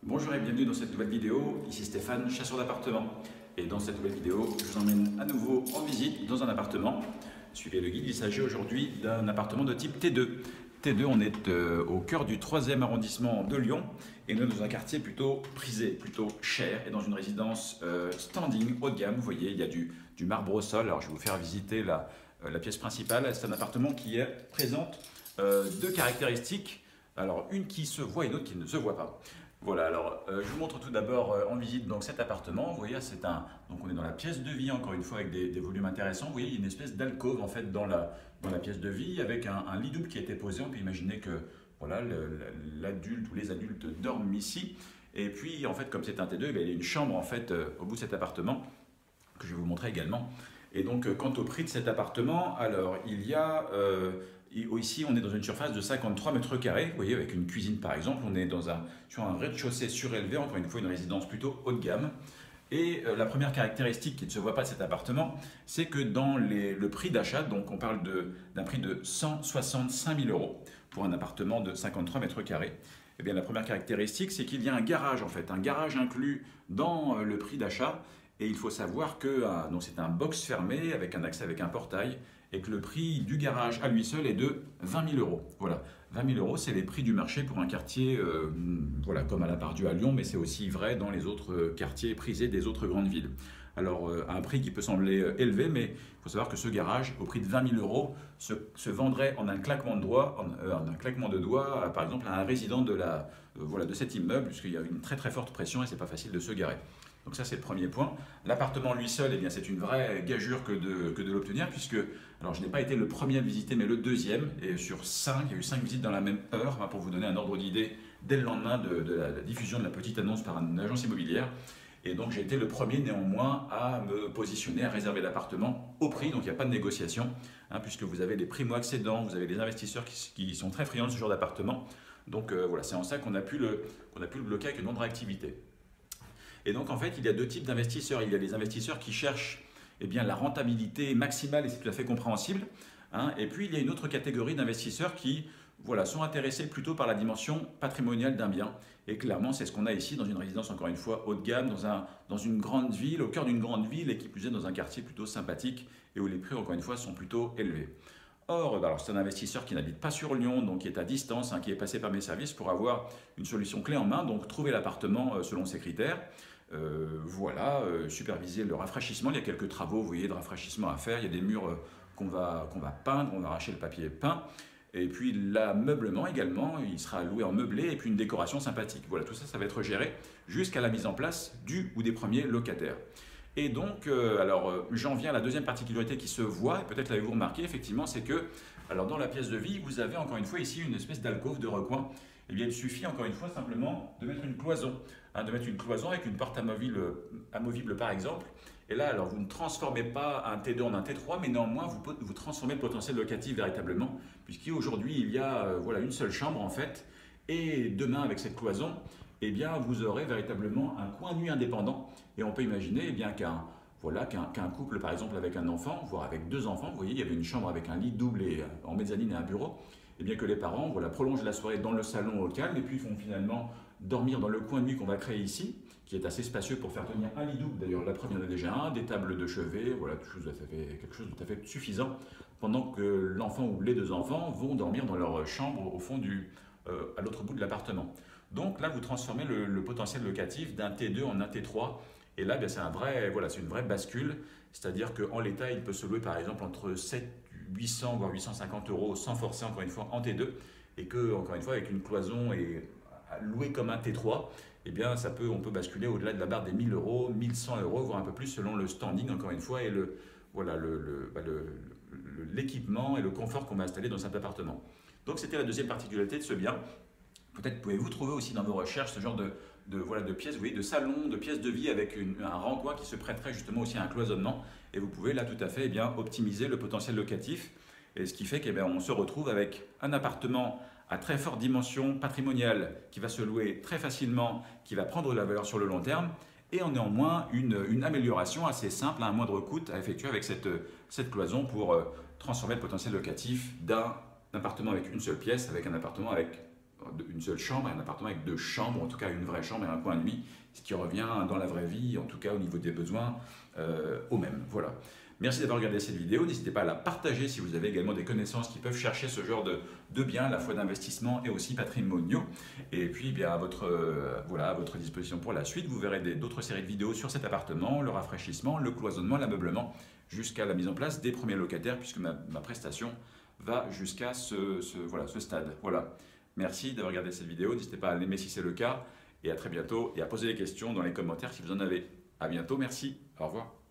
Bonjour et bienvenue dans cette nouvelle vidéo, ici Stéphane, chasseur d'appartements. Et dans cette nouvelle vidéo, je vous emmène à nouveau en visite dans un appartement. Suivez le guide, il s'agit aujourd'hui d'un appartement de type T2. T2, on est au cœur du 3e arrondissement de Lyon et nous sommes dans un quartier plutôt prisé, plutôt cher et dans une résidence standing haut de gamme. Vous voyez, il y a du marbre au sol. Alors je vais vous faire visiter la pièce principale. C'est un appartement qui présente deux caractéristiques. Alors une qui se voit et une autre qui ne se voit pas. Voilà, alors je vous montre tout d'abord en visite donc, cet appartement. Vous voyez, donc on est dans la pièce de vie, encore une fois, avec des volumes intéressants. Vous voyez, il y a une espèce d'alcôve en fait dans la pièce de vie avec un lit double qui a été posé. On peut imaginer que voilà, l'adulte ou les adultes dorment ici. Et puis, en fait, comme c'est un T2, il y a une chambre en fait au bout de cet appartement que je vais vous montrer également. Et donc, quant au prix de cet appartement, alors il y a ici, on est dans une surface de 53 mètres carrés, vous voyez, avec une cuisine par exemple. On est sur un rez-de-chaussée surélevé, encore une fois, une résidence plutôt haut de gamme. Et la première caractéristique qui ne se voit pas de cet appartement, c'est que dans le prix d'achat, donc on parle d'un prix de 165 000 euros pour un appartement de 53 mètres carrés. Eh bien, la première caractéristique, c'est qu'il y a un garage en fait, un garage inclus dans le prix d'achat. Et il faut savoir que c'est un box fermé avec un accès avec un portail et que le prix du garage à lui seul est de 20 000 euros. Voilà, 20 000 euros, c'est les prix du marché pour un quartier voilà, comme à la Part-Dieu à Lyon, mais c'est aussi vrai dans les autres quartiers prisés des autres grandes villes. Alors, à un prix qui peut sembler élevé, mais il faut savoir que ce garage, au prix de 20 000 euros, se vendrait en un claquement de doigts, par exemple, à un résident de cet immeuble, puisqu'il y a une très très forte pression et c'est pas facile de se garer. Donc ça, c'est le premier point. L'appartement lui seul, eh bien, c'est une vraie gageure que de l'obtenir, puisque, alors je n'ai pas été le premier à le visiter, mais le deuxième, et sur 5, il y a eu 5 visites dans la même heure, pour vous donner un ordre d'idée, dès le lendemain de la diffusion de la petite annonce par une agence immobilière. Et donc j'ai été le premier néanmoins à me positionner, à réserver l'appartement au prix, donc il n'y a pas de négociation, puisque vous avez les primo-accédants, vous avez les investisseurs qui sont très friands de ce genre d'appartement. Donc voilà, c'est en ça qu'on a pu le bloquer avec une autre activité. Et donc en fait, il y a deux types d'investisseurs. Il y a les investisseurs qui cherchent la rentabilité maximale, et c'est tout à fait compréhensible. Et puis il y a une autre catégorie d'investisseurs qui sont intéressés plutôt par la dimension patrimoniale d'un bien. Et clairement, c'est ce qu'on a ici dans une résidence, encore une fois, haut de gamme, dans une grande ville, au cœur d'une grande ville, et qui plus est dans un quartier plutôt sympathique, et où les prix, encore une fois, sont plutôt élevés. Or, alors c'est un investisseur qui n'habite pas sur Lyon, donc qui est à distance, qui est passé par mes services pour avoir une solution clé en main, donc trouver l'appartement selon ses critères. Superviser le rafraîchissement. Il y a quelques travaux, vous voyez, de rafraîchissement à faire. Il y a des murs qu'on va peindre, on va arracher le papier peint. Et puis l'ameublement également, il sera loué en meublé et puis une décoration sympathique. Voilà, tout ça, ça va être géré jusqu'à la mise en place du ou des premiers locataires. Et donc, j'en viens à la deuxième particularité qui se voit, et peut-être l'avez-vous remarqué, effectivement, c'est que, alors dans la pièce de vie, vous avez encore une fois ici une espèce d'alcôve de recoin. Eh bien, il suffit encore une fois simplement de mettre une cloison, avec une porte amovible par exemple. Et là, alors vous ne transformez pas un T2 en un T3, mais néanmoins vous transformez le potentiel locatif véritablement, puisqu'aujourd'hui il y a une seule chambre en fait, et demain avec cette cloison, eh bien, vous aurez véritablement un coin de nuit indépendant. Et on peut imaginer qu'un couple, par exemple, avec un enfant, voire avec deux enfants, vous voyez, il y avait une chambre avec un lit double et en mezzanine et un bureau, et bien que les parents prolongent la soirée dans le salon au calme et puis vont finalement dormir dans le coin de nuit qu'on va créer ici, qui est assez spacieux pour faire tenir un lit double. D'ailleurs, la première en a déjà un, des tables de chevet, voilà, quelque chose de tout à fait suffisant, pendant que l'enfant ou les deux enfants vont dormir dans leur chambre au fond à l'autre bout de l'appartement. Donc là, vous transformez le potentiel locatif d'un T2 en un T3. Et là, c'est une vraie bascule. C'est-à-dire qu'en l'état, il peut se louer par exemple entre 800 voire 850 euros sans forcer encore une fois en T2. Et que, encore une fois, avec une cloison et loué comme un T3, eh bien, on peut basculer au-delà de la barre des 1000 euros, 1100 euros, voire un peu plus selon le standing, encore une fois, et l'équipement et le confort qu'on va installer dans cet appartement. Donc, c'était la deuxième particularité de ce bien. Peut-être pouvez-vous trouver aussi dans vos recherches ce genre de pièces, vous voyez, de salon, de pièces de vie avec un rencoin qui se prêterait justement aussi à un cloisonnement. Et vous pouvez là tout à fait optimiser le potentiel locatif. Et ce qui fait qu'on se retrouve avec un appartement à très forte dimension patrimoniale qui va se louer très facilement, qui va prendre de la valeur sur le long terme, et en néanmoins une amélioration assez simple à un moindre coût à effectuer avec cette cloison pour transformer le potentiel locatif d'un appartement avec une seule pièce avec un appartement avec une seule chambre et un appartement avec 2 chambres, en tout cas une vraie chambre et un coin et demi, ce qui revient dans la vraie vie, en tout cas au niveau des besoins, au même. Voilà. Merci d'avoir regardé cette vidéo. N'hésitez pas à la partager si vous avez également des connaissances qui peuvent chercher ce genre de biens, à la fois d'investissement et aussi patrimoniaux. Et puis, bien, voilà, à votre disposition pour la suite. Vous verrez d'autres séries de vidéos sur cet appartement, le rafraîchissement, le cloisonnement, l'ameublement, jusqu'à la mise en place des premiers locataires, puisque ma prestation va jusqu'à ce stade. Voilà. Merci d'avoir regardé cette vidéo. N'hésitez pas à l'aimer si c'est le cas. Et à très bientôt. Et à poser des questions dans les commentaires si vous en avez. À bientôt. Merci. Au revoir.